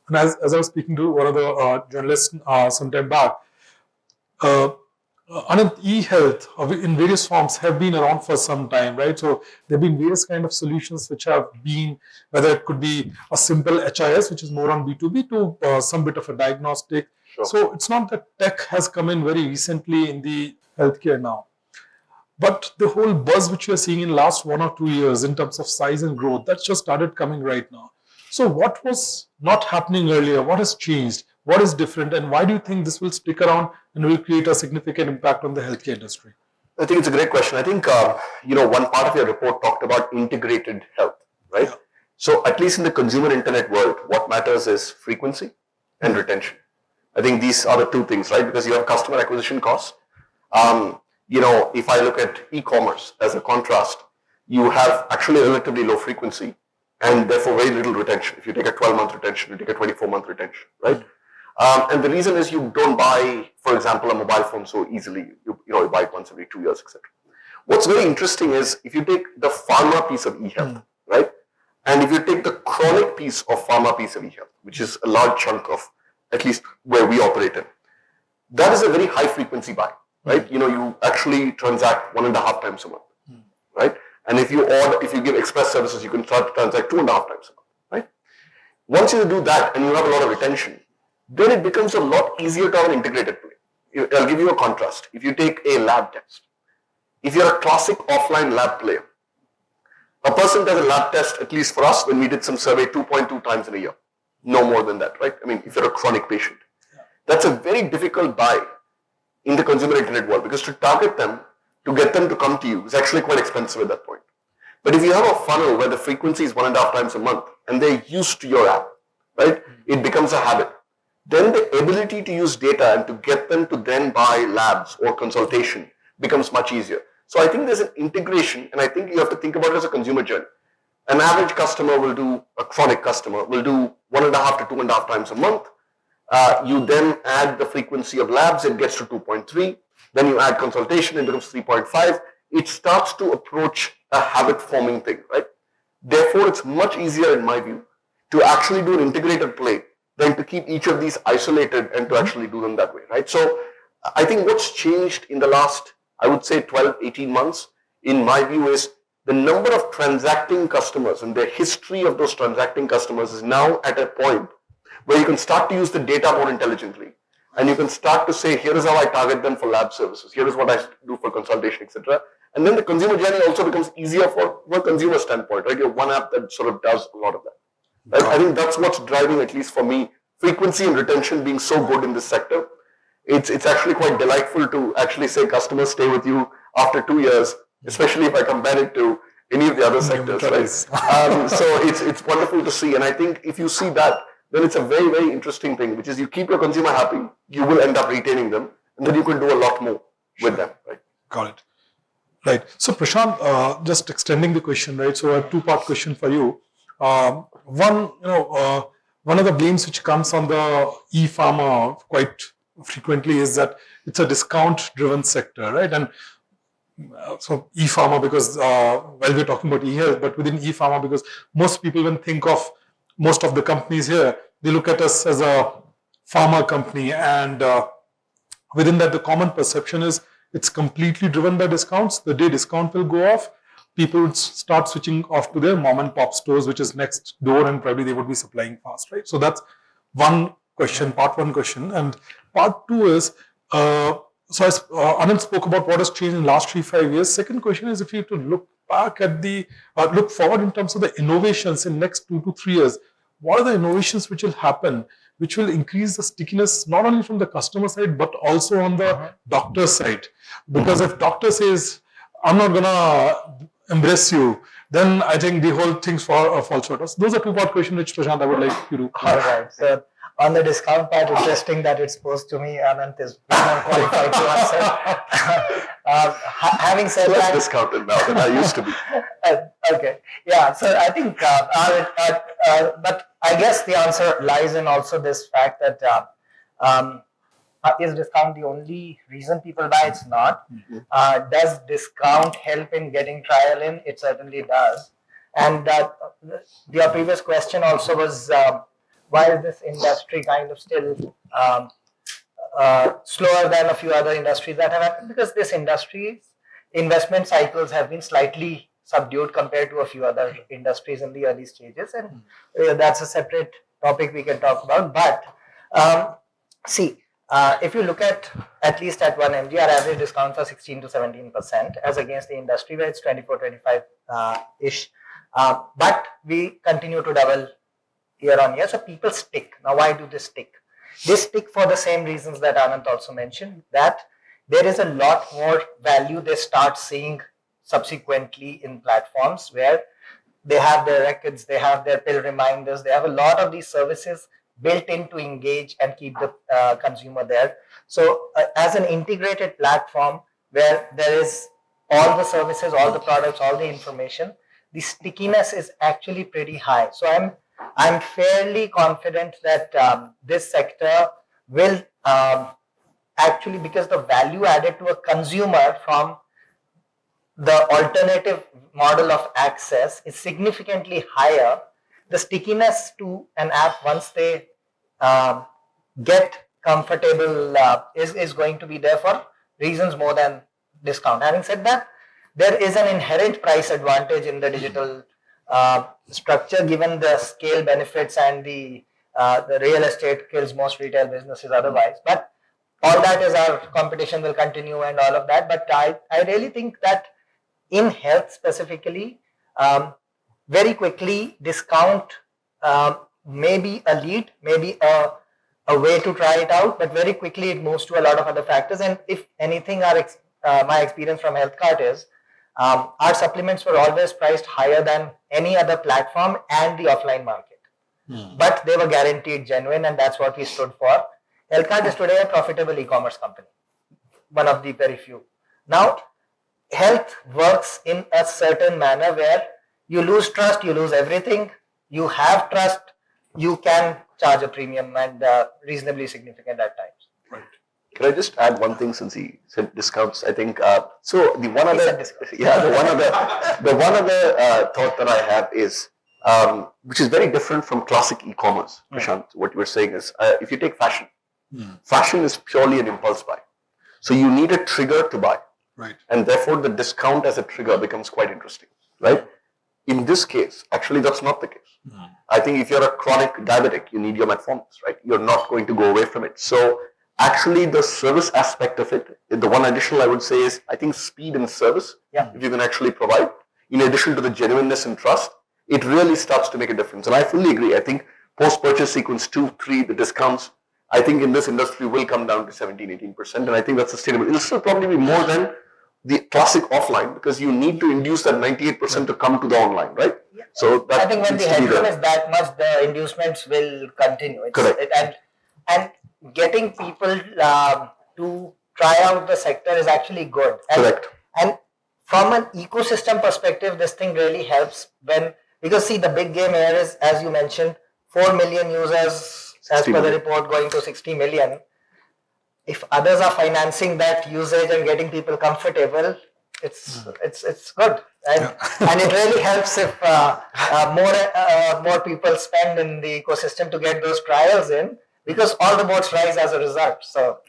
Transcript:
And as I was speaking to one of the journalists some time back, Ananth, eHealth in various forms have been around for some time, right? So there have been various kind of solutions which have been, whether it could be a simple HIS, which is more on B2B, to some bit of a diagnostic. Sure. So it's not that tech has come in very recently in the healthcare now. But the whole buzz which we are seeing in last 1 or 2 years in terms of size and growth, that's just started coming right now. So what was not happening earlier? What has changed? What is different? And why do you think this will stick around and will create a significant impact on the healthcare industry? I think it's a great question. I think, one part of your report talked about integrated health, right? Yeah. So at least in the consumer internet world, what matters is frequency and retention. I think these are the two things, right? Because you have customer acquisition costs. If I look at e-commerce as a contrast, you have actually relatively low frequency and therefore very little retention. If you take a 12-month retention, you take a 24-month retention, right? And the reason is you don't buy, for example, a mobile phone so easily. You buy it once every 2 years, etc. What's very interesting is if you take the pharma piece of eHealth, right? And if you take the chronic piece of pharma piece of eHealth, which is a large chunk of at least where we operate in, that is a very high frequency buy, right? You actually transact 1.5 times a month, right? And if you give express services, you can start to transact 2.5 times a month, right? Once you do that and you have a lot of retention, then it becomes a lot easier to have an integrated play. I'll give you a contrast. If you take a lab test, if you're a classic offline lab player, a person does a lab test, at least for us, when we did some survey, 2.2 times in a year. No more than that, right? I mean, if you're a chronic patient. That's a very difficult buy in the consumer internet world because to target them, to get them to come to you is actually quite expensive at that point. But if you have a funnel where the frequency is 1.5 times a month and they're used to your app, right? It becomes a habit. Then the ability to use data and to get them to then buy labs or consultation becomes much easier. So I think there's an integration, and I think you have to think about it as a consumer journey. An average customer will do, a chronic customer will do 1.5 to 2.5 times a month. You then add the frequency of labs, it gets to 2.3. Then you add consultation, it becomes 3.5. It starts to approach a habit-forming thing, right? Therefore, it's much easier, in my view, to actually do an integrated play than to keep each of these isolated and to actually do them that way, right? So I think what's changed in the last, I would say 12, 18 months, in my view, is the number of transacting customers and the history of those transacting customers is now at a point where you can start to use the data more intelligently. And you can start to say, here is how I target them for lab services. Here is what I do for consultation, etc. And then the consumer journey also becomes easier from a consumer standpoint, right? You have one app that sort of does a lot of that. Right? I think that's what's driving, at least for me, frequency and retention being so good in this sector. It's actually quite delightful to actually say customers stay with you after 2 years, especially if I compare it to any of the other sectors, right? So it's wonderful to see. And I think if you see that, then it's a very, very interesting thing, which is you keep your consumer happy, you will end up retaining them, and then you can do a lot more with them, right? Got it. Right. So Prashant, just extending the question, right? So a two-part question for you. One of the blames which comes on the e-pharma quite frequently is that it's a discount-driven sector, right? And so e-pharma, because we're talking about e-health, but within e-pharma, because most people when think of most of the companies here, they look at us as a pharma company, and within that, the common perception is it's completely driven by discounts. The day discount will go off, people would start switching off to their mom and pop stores, which is next door, and probably they would be supplying fast, right? So that's one question, part one question. And part two is, so as Anand spoke about what has changed in the last 3-5 years. Second question is, if you to look back at look forward in terms of the innovations in next 2 to 3 years, what are the innovations which will happen, which will increase the stickiness, not only from the customer side, but also on the doctor side? Because if doctor says, I'm not going to embrace you, then I think the whole thing's fall short. Those are two-part questions which, Prashant, I would like you to. All right. So on the discount part, interesting that it's posed to me. Ananth is more qualified to answer. Having said less that, discounted now than I used to be. Okay. Yeah. So I think, but I guess the answer lies in also this fact that is discount the only reason people buy? It's not. Does discount help in getting trial in? It certainly does. And your previous question also was why is this industry kind of still slower than a few other industries that have happened? Because this industry's investment cycles have been slightly subdued compared to a few other industries in the early stages, and that's a separate topic we can talk about. But if you look at least at 1mg, our average discounts are 16 to 17%, as against the industry where it's 24, 25 ish. But we continue to double year on year, so people stick. Now, why do they stick? They stick for the same reasons that Ananth also mentioned, that there is a lot more value they start seeing subsequently in platforms where they have their records, they have their pill reminders, they have a lot of these services built in to engage and keep the consumer there. So as an integrated platform where there is all the services, all the products, all the information, the stickiness is actually pretty high. So I'm fairly confident that this sector will actually, because the value added to a consumer from the alternative model of access is significantly higher, the stickiness to an app once they get comfortable is going to be there for reasons more than discount. Having said that, there is an inherent price advantage in the digital structure, given the scale benefits and the real estate kills most retail businesses otherwise. But all that is our competition will continue and all of that. But I really think that in health specifically, very quickly discount may be a lead, maybe a way to try it out, but very quickly it moves to a lot of other factors. And if anything, my experience from HealthCart is our supplements were always priced higher than any other platform and the offline market. But they were guaranteed genuine, and that's what we stood for. HealthCart is today a profitable e-commerce company, one of the very few. Now, health works in a certain manner where you lose trust, you lose everything. You have trust, you can charge a premium, and reasonably significant at times. Right. Can I just add one thing since he said discounts? I think so. The one other thought that I have is which is very different from classic e-commerce. Prashant, what you were saying is if you take fashion, fashion is purely an impulse buy. So you need a trigger to buy, right? And therefore the discount as a trigger becomes quite interesting, right? In this case, actually, that's not the case. I think if you're a chronic diabetic, you need your metformins, right? You're not going to go away from it. So actually, the service aspect of it, the one additional I would say is, I think speed and service, if you can actually provide, in addition to the genuineness and trust, it really starts to make a difference. And I fully agree. I think post-purchase sequence 2, 3, the discounts, I think in this industry will come down to 17, 18%. And I think that's sustainable. It'll still probably be more than the classic offline, because you need to induce that 98% to come to the online, right? Yeah. So that I think when the headroom is that much, the inducements will continue. Correct. And getting people to try out the sector is actually good. Correct. And from an ecosystem perspective, this thing really helps because see, the big game here is, as you mentioned, 4 million users as per the report going to 60 million. If others are financing that usage and getting people comfortable, it's good, and it really helps if more people spend in the ecosystem to get those trials in, because all the boats rise as a result. So